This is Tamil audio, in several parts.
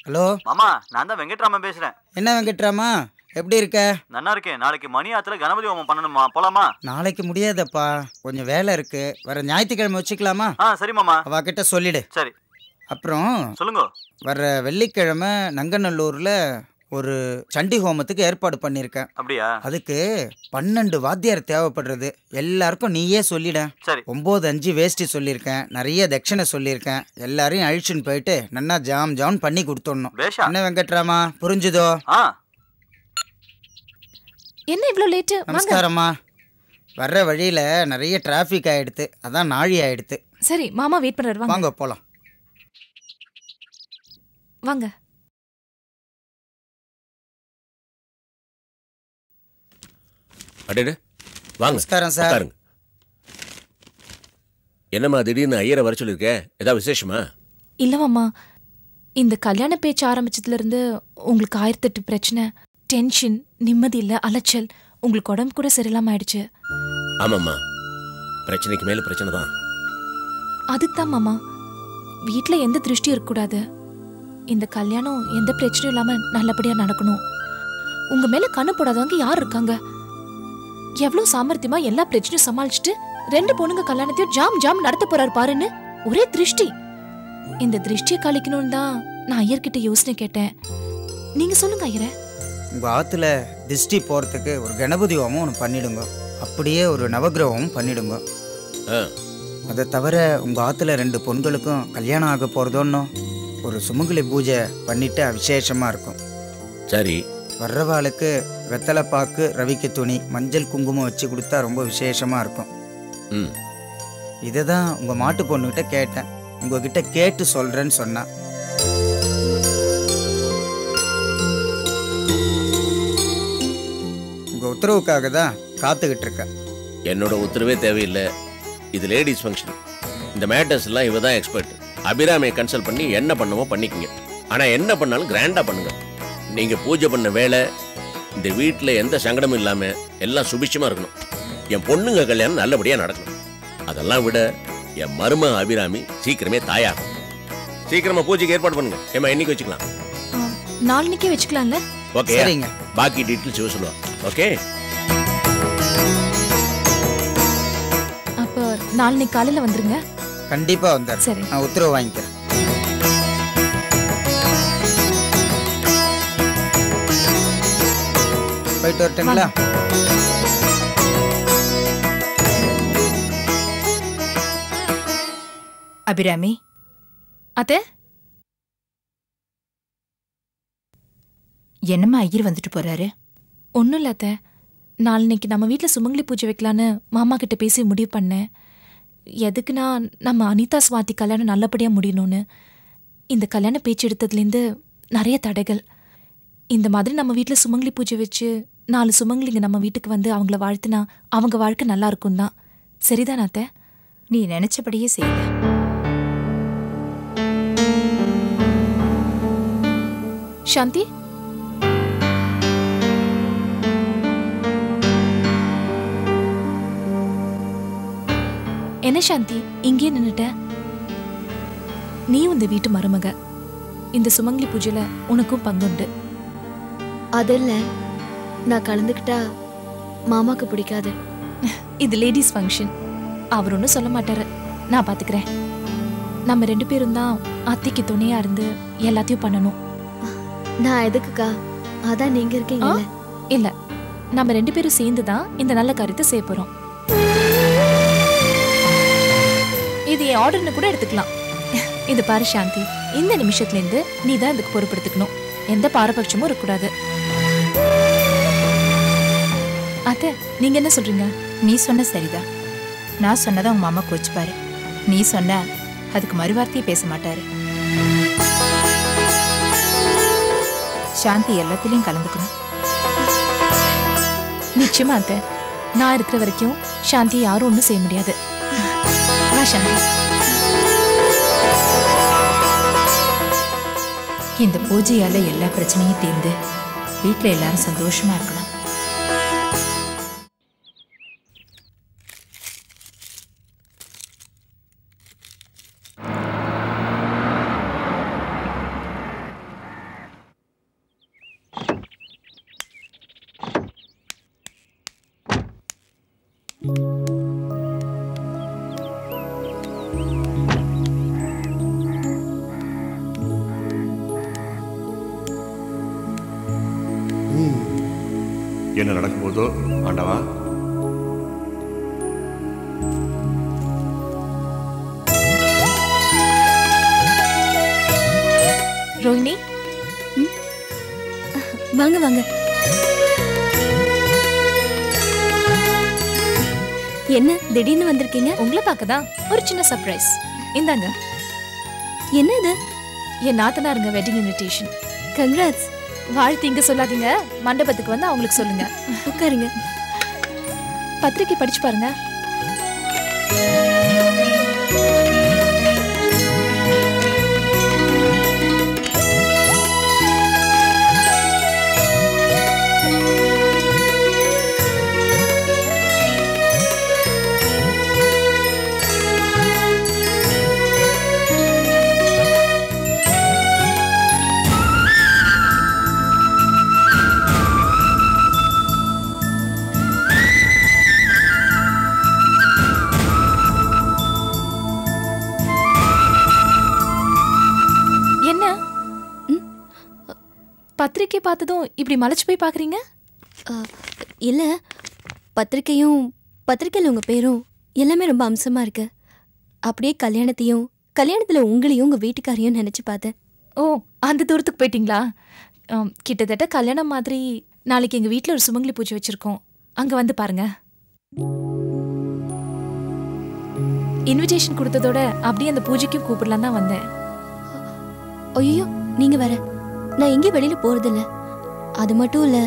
ஹலோ மாமா, நான் தான் வெங்கட்ராமன் பேசுறேன். என்ன வெங்கட்ராமா, எப்படி இருக்க? நல்லா இருக்கேன். நாளைக்கு மணி ஆத்துல கணபதி ஹோமம் பண்ணணுமா, போலாமா? நாளைக்கு முடியாதப்பா, கொஞ்சம் வேலை இருக்கு. வர ஞாயிற்றுக்கிழமை வச்சுக்கலாமா? சரி மாமா. அவகிட்ட சொல்லிடு. சரி. அப்புறம் சொல்லுங்க. வர வெள்ளிக்கிழமை நங்கநல்லூர்ல ஒரு சண்டி ஹோமத்துக்கு ஏற்பாடு பண்ணியிருக்கேன். அப்படியா? அதுக்கு 12 வாத்தியார் தேவைப்படுறது. எல்லாருக்கும் நீயே சொல்லிட. சரி. 9-5 வேஷ்டி சொல்லியிருக்கேன், நிறைய தட்சணை சொல்லியிருக்கேன். எல்லாரையும் அழிச்சுன்னு போயிட்டு நன்னா ஜாம் ஜாம் பண்ணி கொடுத்துடணும். என்ன வெங்கட்ராமா, புரிஞ்சுதோ? என்ன இவ்வளோ லேட்டு? நமஸ்காரம்மா. வர்ற வழியில நிறைய டிராஃபிக் ஆயிடுத்து, அதான் நாழி ஆயிடுத்து. சரி, மாமா வெயிட் பண்றாரு. வாங்க போலாம். வாங்க. அடடே, வாங்க. நமஸ்காரம் சார். என்னம்மா திடீர்னு ஐயரை வர சொல்லிருக்க? ஏதாவது விசேஷமா? இல்ல மாமா, இந்த கல்யாண பேச்சு ஆரம்பிச்சதுல இருந்து உங்களுக்கு 1008 பிரச்சனை, டென்ஷன், நிம்மதி இல்ல, அலைச்சல். உங்களுக்கு உடம்பு கூட சரியில்லாம ஆயிடுச்சு. ஆமாம்மா, பிரச்சனைக்கு மேல பிரச்சனை தான். அதுக்கு தான் மாமா, வீட்டுல எந்த திருஷ்டியும் இருக்கக்கூடாது. இந்த கல்யாணம் எந்த பிரச்சனையும் இல்லாம நல்லபடியா நடக்கணும். உங்க மேல கண்ணு போடாதவங்க யார் இருக்காங்க? எவ்வளவு சாமர்த்தியமா எல்லா பிரச்சனையும் சமாளிச்சுட்டு 2 பொண்ணுங்க கல்யாணத்தையும் ஜாம் ஜாம் நடத்த போறாரு பாருன்னு ஒரே திருஷ்டி. இந்த திருஷ்டியை கழிக்கணும்னு தான் நான் ஐயர்கிட்ட யோசனை கேட்டேன். நீங்க சொல்லுங்க ஐயரே. உங்க ஆத்துல திருஷ்டி போறதுக்கு ஒரு கணபதி ஹோமம் ஒன்று பண்ணிடுங்க. அப்படியே ஒரு நவகிரகமும் பண்ணிடுங்க. அதை தவிர உங்க ஆத்துல 2 பொண்களுக்கும் கல்யாணம் ஆக போறதோன்னு ஒரு சுமங்கலி பூஜை பண்ணிட்டு விசேஷமா இருக்கும். சரி. வர்றவாளுக்கு வெத்தலைப்பாக்கு, ரவிக்கு துணி, மஞ்சள் குங்குமம் வச்சு கொடுத்தா ரொம்ப விசேஷமா இருக்கும். இதை தான் உங்க மாட்டு பொண்ணுகிட்ட கேட்டேன். உங்ககிட்ட கேட்டு சொல்றேன்னு சொன்னா. உங்க உத்தரவுக்காக தான் காத்துக்கிட்டு இருக்கேன். என்னோட உத்தரவே தேவையில்லை. இது லேடிஸ் ஃபங்க்ஷன். இந்த மேட்டர்ஸ் எல்லாம் இவ தான் எக்ஸ்பர்ட். அபிராமியை கன்சல்ட் பண்ணி என்ன பண்ணுமோ பண்ணிக்கங்க. ஆனா என்ன பண்ணாலும் கிராண்டா பண்ணுங்க. நீங்க பூஜை பண்ண வேலை இந்த வீட்டில் எந்த சங்கடமும் இல்லாம எல்லாம் சுபிட்சமா இருக்கணும். என் பொண்ணுங்க கல்யாணம் நல்லபடியா நடக்கணும். அதெல்லாம் விட என் மரும அபிராமி சீக்கிரமே தாயாகும். சீக்கிரமா பூஜைக்கு ஏற்பாடு பண்ணுங்க. ஏமா இன்னைக்கு வச்சுக்கலாம்? நாளைக்கே வச்சுக்கலாம்ல? ஓகே, பாக்கி டீட்டெயில்ஸ் இவ சொல்லுவா. ஓகே, அப்ப நாளைக்கு காலையில வந்துருங்க. கண்டிப்பா வந்தார். சரி, நான் உத்தரவு வாங்கிக்கிறேன். போயிட்டு வரட்டுங்களா? அபிராமி. அத்தை, என்னம்மா ஐயர் வந்துட்டு போறாரு? ஒன்றும் இல்லை அத்தை. நாளைக்கு நம்ம வீட்டில் சுமங்கலி பூஜை வைக்கலான்னு மாமா கிட்ட பேசி முடிவு பண்ணேன். எதுக்குன்னா நம்ம அனிதா சுவாதி கல்யாணம் நல்லபடியாக முடியணும்னு. இந்த கல்யாண பேச்சு எடுத்ததுலேருந்து நிறைய தடைகள். இந்த மாதிரி நம்ம வீட்டில் சுமங்கலி பூஜை வச்சு 4 சுமங்கலிங்க நம்ம வீட்டுக்கு வந்து அவங்கள வாழ்த்துனா அவங்க வாழ்க்கை நல்லா இருக்கும் தான். சரிதான் அத்தை? நீ நினைச்சபடியே செய்யல. சாந்தி, என்ன சாந்தி இங்கே நின்னுட்ட? நீ இந்த வீட்டு மருமக. இந்த சுமங்கலி பூஜையில உனக்கும் பங்குண்டு. அதில்ல நான் கலந்துக்கிட்டா மாமாக்கு பிடிக்காது. இது லேடிஸ் ஃபங்க்ஷன். அவர் ஒன்றும் சொல்ல மாட்டாரு, நான் பாத்துக்கிறேன். நம்ம 2 பேரும் தான் அத்தைக்கு துணையா இருந்து எல்லாத்தையும் பண்ணணும். நான் எதுக்குக்கா? அதான் நீங்க இருக்கீங்க. இல்ல, நம்ம 2 பேரும் சேர்ந்து தான் இந்த நல்ல காரியத்தை செய்ய போறோம். இது என் ஆர்டர்னு கூட எடுத்துக்கலாம். இது பாரு சாந்தி, இந்த நிமிஷத்துல இருந்து நீ தான் இதுக்கு பொறுப்பெடுத்துக்கணும். எந்த பாரபட்சமும் இருக்கக்கூடாது. அத்தை, நீங்க என்ன சொல்றீங்க? நீ சொன்ன சரிதான். நான் சொன்னதான் உங்க மாமா கோச்சுப்பாரு. நீ சொன்ன அதுக்கு மறுவார்த்தையே பேச மாட்டாரு. சாந்தி எல்லாத்திலையும் கலந்துக்கணும். நிச்சயமா அத்தை, நான் இருக்கிற வரைக்கும் சாந்தி யாரும் ஒன்றும் செய்ய முடியாது. வா சாந்தி. இந்த பூஜையால எல்லா பிரச்சனையும் தீர்ந்து வீட்டில் எல்லாரும் சந்தோஷமா இருக்கலாம். என்ன நடக்கும்போதோ ஆண்டவா. ரோஹிணி, வாங்க வாங்க. என்ன திடீர்னு வந்திருக்கீங்க? உங்களை பார்க்கதான் ஒரு சின்ன சர்ப்ரைஸ். இந்தாங்க. என்ன இது? என் நாத்தனாருங்க வெட்டிங் இன்விடேஷன். கங்க்ராட்ஸ். வாழ்த்து இங்க சொல்லாதீங்க, மண்டபத்துக்கு வந்து அவங்களுக்கு சொல்லுங்க. உட்காருங்க. பத்திரிக்கை படிச்சு பாருங்க. பத்திரிக்கை பார்த்ததும் இப்படி மலைச்சு போய் பாக்குறீங்க? இல்ல, பத்திரிக்கையில் உங்க பேரும் எல்லாமே ரொம்ப அம்சமா இருக்கு. அப்படியே கல்யாணத்துல உங்களையும் உங்க வீட்டுக்காரையும் நினைச்சு பார்த்தேன். ஓ, அந்த தூரத்துக்கு போயிட்டீங்களா? கிட்டத்தட்ட கல்யாணம் மாதிரி. நாளைக்கு எங்க வீட்டுல ஒரு சுமங்கலி பூஜை வச்சிருக்கோம், அங்க வந்து பாருங்க. இன்விடேஷன் கொடுத்ததோட அப்படியே அந்த பூஜைக்கும் கூப்பிடலாம் தான் வந்தேன். ஐயோ, நீங்க வேற. நான் எங்கேயும் வெளியில போறதில்ல. அது மட்டும் இல்ல,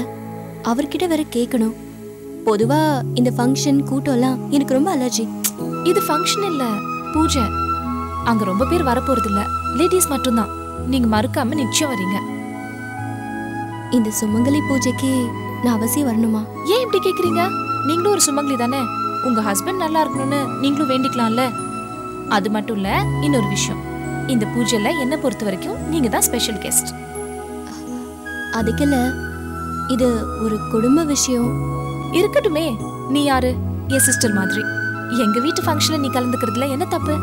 அவர்கிட்ட வேற கேட்கணும். பொதுவா இந்த ஃபங்க்ஷன் கூட்டம்லாம் எனக்கு ரொம்ப அலர்ஜி. இது ஃபங்க்ஷன் இல்ல, பூஜை. அங்க ரொம்ப பேர் வரப்போறது இல்ல, லேடிஸ் மட்டும்தான். நீங்க மறுக்காம நிச்சயம் வரீங்க. இந்த சுமங்கலி பூஜைக்கு நான் அவசியம் வரணுமா? ஏன் இப்படி கேக்குறீங்க? நீங்களும் ஒரு சுமங்கலி தானே. உங்க ஹஸ்பண்ட் நல்லா இருக்கணும்னு நீங்களும் வேண்டிக்கலாம்ல. அது மட்டும் இல்ல, இன்னொரு விஷயம். இந்த பூஜைல என்ன பொறுத்த வரைக்கும் நீங்க தான் ஸ்பெஷல் கெஸ்ட். அதுக்குல இது ஒரு குடும்ப விஷயம். இருக்கட்டுமே, நீ யாரு? என் சிஸ்டர் மாதிரி. எங்க வீட்டு ஃபங்க்ஷன்ல நீ கலந்துக்கிறதுல என்ன தப்பு?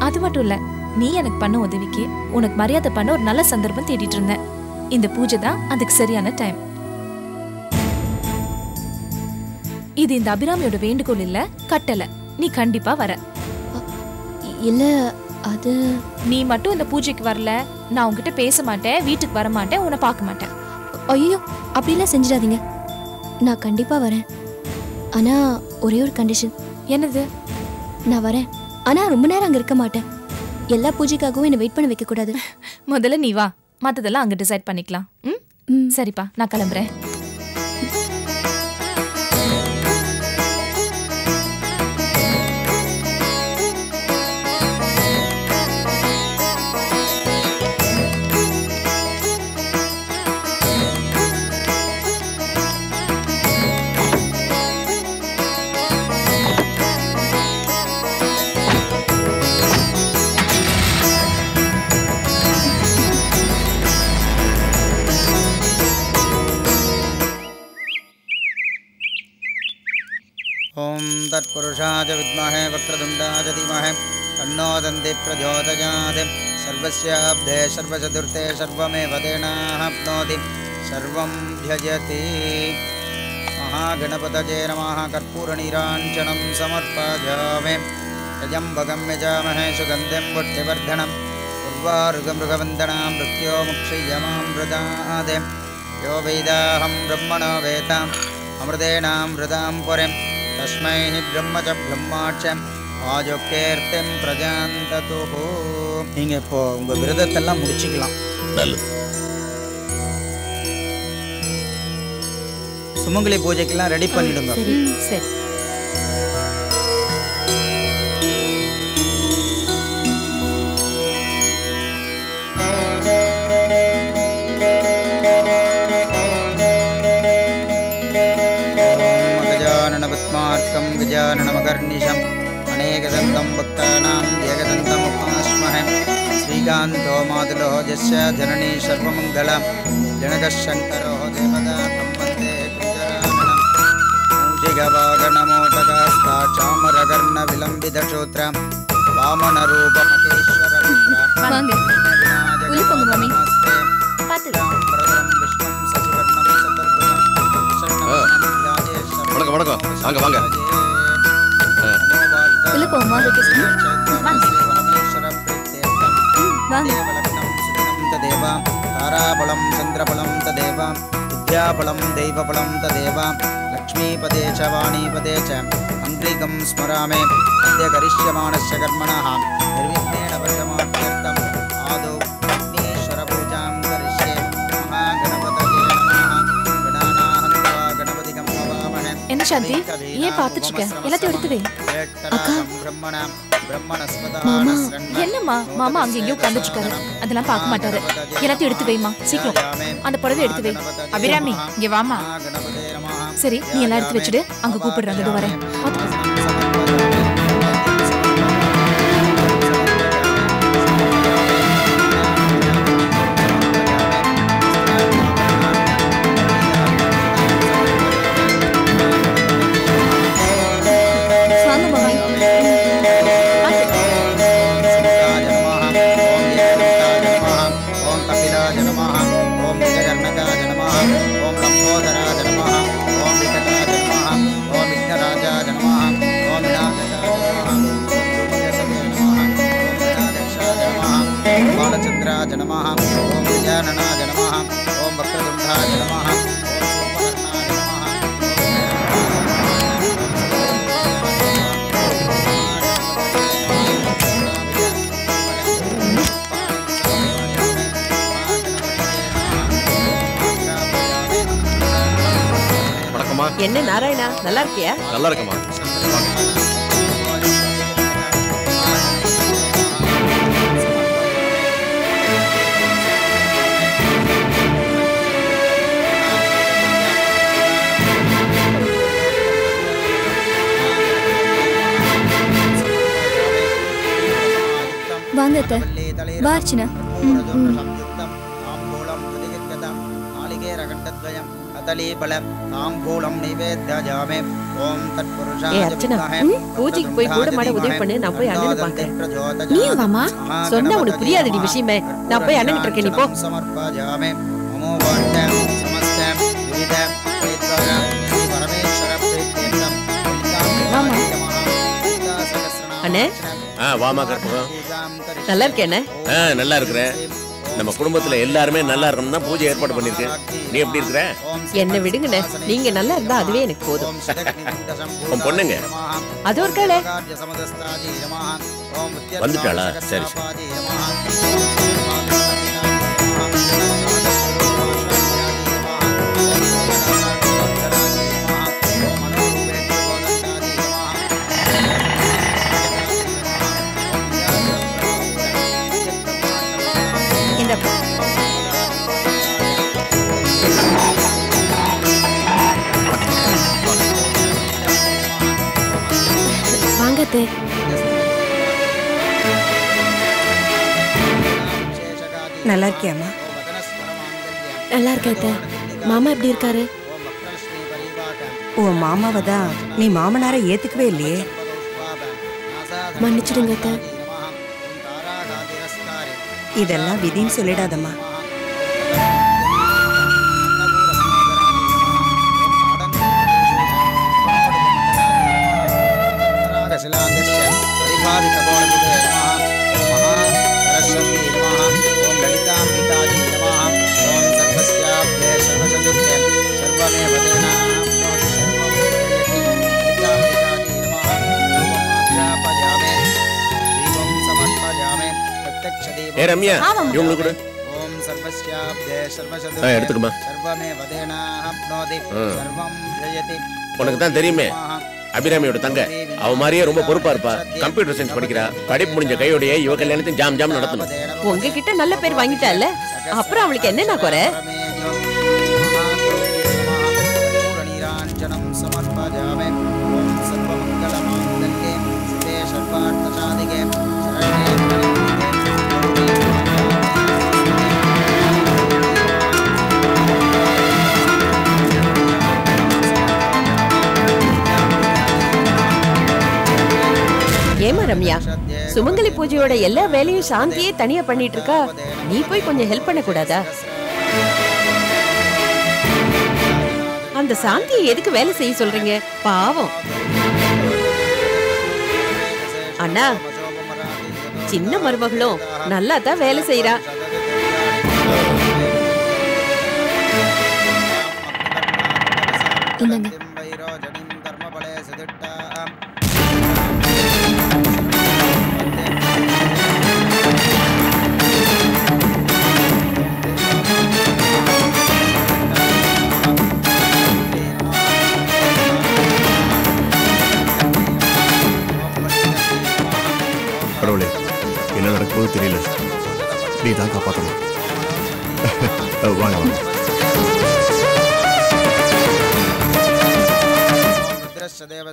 அது மட்டும் இல்ல, நீ எனக்கு பண்ண உதவிக்கு உனக்கு மரியாதை பண்ண ஒரு நல்ல சந்தர்ப்பம் தேடிட்டு இருந்தேன். இந்த பூஜை தான் அதுக்கு சரியான டைம். இது இந்த அபிராமியோட வேண்டுகோள் இல்ல, கட்டளை. நீ கண்டிப்பா வர. இல்ல, அது நீ மட்டும் இந்த பூஜைக்கு வரல, நான் உன்கிட்ட பேச மாட்டேன், வீட்டுக்கு வர மாட்டேன், உன்னை பார்க்க மாட்டேன். ஐயோ, அப்படிலாம் செஞ்சிடாதீங்க. நான் கண்டிப்பா வரேன். ஆனா ஒரே ஒரு கண்டிஷன். என்னது? நான் வரேன், ஆனா ரொம்ப நேரம் அங்க இருக்க மாட்டேன். எல்லா பூஜைக்காகவும் என்ன வெயிட் பண்ண வைக்க கூடாது. முதல்ல நீ வா, மத்ததெல்லாம் அங்க டிசைட் பண்ணிக்கலாம். சரிப்பா, நான் கிளம்புறேன். ओम तत्पुरुषाय विद्महे वक्रतुण्डाय धीमहि तन्नो दन्ति प्रचोदयात् सर्वस्याब्धे सर्वचतुर्थे सर्वमेव तेनाप्नोति सर्वं ध्यजति महागणपतये नमः कर्पूरनीराञ्जनं समर्पयामि त्र्यम्बकं यजामहे सुगन्धिं पुष्टिवर्धनं उर्वारुकमृगवन्दनां मृत्योमुक्षीयमामृतात् यो वेदाहं ब्रह्मणो वेदाम् अमृतेनामृतां पुरीं तस्मै ब्रह्म च ब्रह्माक्षं ஆஜோக்கேர்த்தம் பிரஜாந்ததுஹு. நீங்க இப்போ உங்க விரதத்தெல்லாம் முடிச்சுக்கலாம். நல்லது. சுமங்கலி பூஜைக்கெல்லாம் ரெடி பண்ணிடுங்க. சரி. गजाननपद्मार्कं गजाननमकर्निशम् अनेकदन्तं भक्तानां एकदन्तमुपास्महे श्रीकान्तो मातुलो यस्य जननी सर्वमङ्गलं जनकशङ्करो देवता तं वन्दे कुञ्जराननं मूषिकवागणमोदकास्ता चामरकर्णविलम्बितशूत्रं वामनरूपमकेश्वरपुत्रं வாங்க. உள்ள போங்க மாமி. विनायकनमस्ते பாத்து. विष्णुं सचिव வாங்க வாங்க. உள்ள போமா வாங்க. தாராபலம் சந்திரபலம் ததேவ வித்யாபலம் தெய்வபலம் ததேவ லக்ஷ்மீபதே ச வாணிபதே ச அங்கிரிகம் ஸ்மராமே அத்ய கரிஷ்யமாணஸ்ய கர்மணः நிர்விக்னேன வர்த்தமாத்யர்த்தம் ஆதோ அக்னீஸ்வர பூஜாம் கரிஷ்யே மகாகணபதயே நமः கணாநாஹன்வா கணபதிகம் பவாமஹே. என்ன சாந்தி ஏன் பார்த்துட்டு இருக்க? எல்லாத்தையும் எடுத்து வை. மாமா என்னம்மா? மாமா அங்க எங்கேயோ உட்காந்துட்டு இருக்காரு, அதெல்லாம் பார்க்க மாட்டாரு. எல்லாத்தையும் எடுத்து வைமா, சீக்கிரம் அந்த புடவை எடுத்து வை. அபிராமி இங்க வாமா. சரி, நீ எல்லாம் எடுத்து வச்சுடு, அங்க கூப்பிடுறாங்க, இதோ வரேன். बालचंद्राय नमः ओम गजाननाय नमः ओम वक्रतुंडाय नमः ओम வணக்கம்மா. என்ன நாராயணா, நல்லா இருக்கியா? நல்லா இருக்கம்மா. வாங்க அத்தை. வா அர்ச்சனா. பூஜைக்கு போய் கூட மாட உதவி பண்ணு, நான் போய் அண்ணனை பாக்கிறேன். நீ வாமா, சொன்னா உனக்கு புரியாதடி விஷயமே. நான் போய் அண்ணன் இருக்கேன், நீ போ. அண்ணே வாமா கற்பகம். நல்லா இருக்கேன். நல்லா இருக்கிறேன். நம்ம குடும்பத்துல எல்லாருமே நல்லா இருக்கணும் தான் பூஜை ஏற்பாடு பண்ணிருக்கேன். நீ எப்படி இருக்கிற? என்ன விடுங்கண்ணே, நீங்க நல்லா இருந்தா அதுவே எனக்கு போதும். உன் பொண்ணுங்க அது ஒரு கால வந்துட்டாளா? சரி சரி. வாங்கத்தே. நல்லா இருக்கியாம்மா? நல்லா இருக்கேத்த. மாமா எப்படி இருக்காரு? உன் மாமாவை தான் நீ மாமனாரை ஏத்துக்கவே இல்லையே. மன்னிச்சிடுங்க அத்தை. இதெல்லாம் விதின்னு சொல்லிடாதம்மா. ஏ ரம்யா, இவங்களுக்கு கூட எடுத்துக்கமா. உனக்கு தான் தெரியுமே, அபிராமியோட தங்க அவ மாதிரியே ரொம்ப பொறுப்பா இருப்பா. கம்ப்யூட்டர் சயின்ஸ் படிக்கிறா. படிப்பு முடிஞ்ச கையோடைய இவ கல்யாணத்தையும் ஜாம் ஜாம் நடத்தணும். உங்ககிட்ட நல்ல பேர் வாங்கிட்டால, அப்புறம் அவளுக்கு என்னன்னா குறை? ஏமா ரம்யா, சுமங்கலி பூஜையோட எல்லா வேலையும் சாந்தியே தனியா பண்ணிட்டு இருக்கா. நீ போய் கொஞ்சம் ஹெல்ப் பண்ண கூடாதா? அந்த சாந்தியை எதுக்கு வேலை செய்ய சொல்றீங்க? பாவம். அண்ணா, சின்ன மருமகளும் நல்லா தான் வேலை செய்யறா. இந்தாங்க. கடவுளே, என்ன நடக்கும்போது தெரியல. நீ தான் காப்பாற்றணும். வாங்க வாங்க.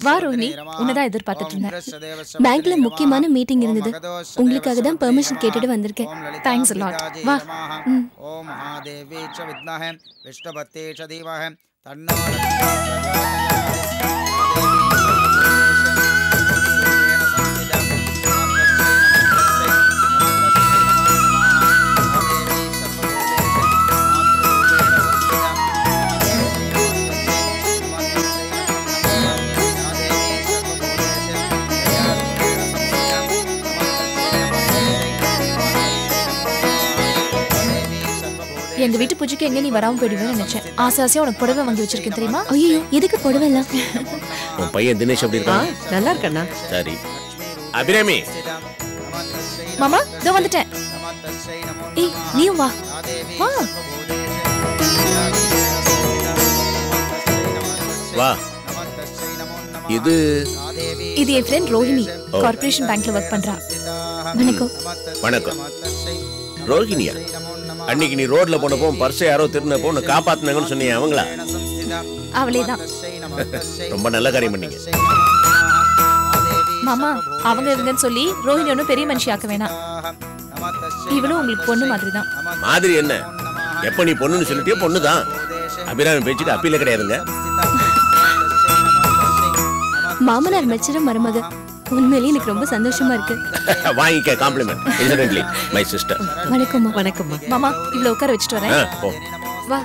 வா ரோஹிணி, உன்னதான் எதிர்பார்த்துட்டு இருந்தேன். பேங்க்ல முக்கியமான மீட்டிங் இருந்தது, உங்களுக்காக தான் பெர்மிஷன் கேட்டுட்டு வந்திருக்கேன். Thanks lot. வா. ஓம் மகாதேவி ச வித்மஹே விஷ்ணுபத்தே ச தீமஹே தன்னோ எங்க வீட்டு பூஜைக்கு எங்க நீ வராம போயிடுவேன்னு நினைச்சேன். ஆசையா உனக்கு புடவை வாங்கி வச்சிருக்கேன் தெரியுமா? ஐயோ, எதுக்கு புடவை எல்லாம்? உன் பையன் தினேஷ் எப்படி இருக்கான்? நல்லா இருக்கண்ணா. சரி. அபிராமி, மாமா இதோ வந்துட்டேன். ஏய் நீயும் வா. வா. வா. இது என் ஃப்ரெண்ட் ரோஹிணி, கார்ப்பரேஷன் பேங்க்ல ஒர்க் பண்றா. வணக்கம். வணக்கம். ரோஹிணியா? அன்னைக்கு நீ ரோட்ல போனப்போ பர்ஸை யாரோ திருநப்போ உன்னை காப்பாத்தினாங்கன்னு சொன்னீங்க, அவங்களா? அவளேதான். ரொம்ப நல்ல காரியம் பண்ணீங்க. மாமா, அவங்க இவங்கன்னு சொல்லி ரோஹிணி ஒன்னும் பெரிய மனுஷி ஆக்க வேணாம். இவளும் உங்களுக்கு பொண்ணு மாதிரி தான். மாதிரி என்ன? எப்ப நீ பொண்ணுன்னு சொல்லிட்டியோ பொண்ணுதான். அபிராமி பேச்சுக்கு அப்பீல கிடையாதுங்க. மாமனார் மெச்சர மருமக, உண்மையிலேயே எனக்கு ரொம்ப சந்தோஷமா இருக்கு. வாங்கிக்க காம்ப்ளிமெண்ட். Incidentally my sister. வணக்கம்மா. வணக்கம்மா. மாமா இவ்வளவு உட்கார வச்சுட்டு வரேன். போ. வா.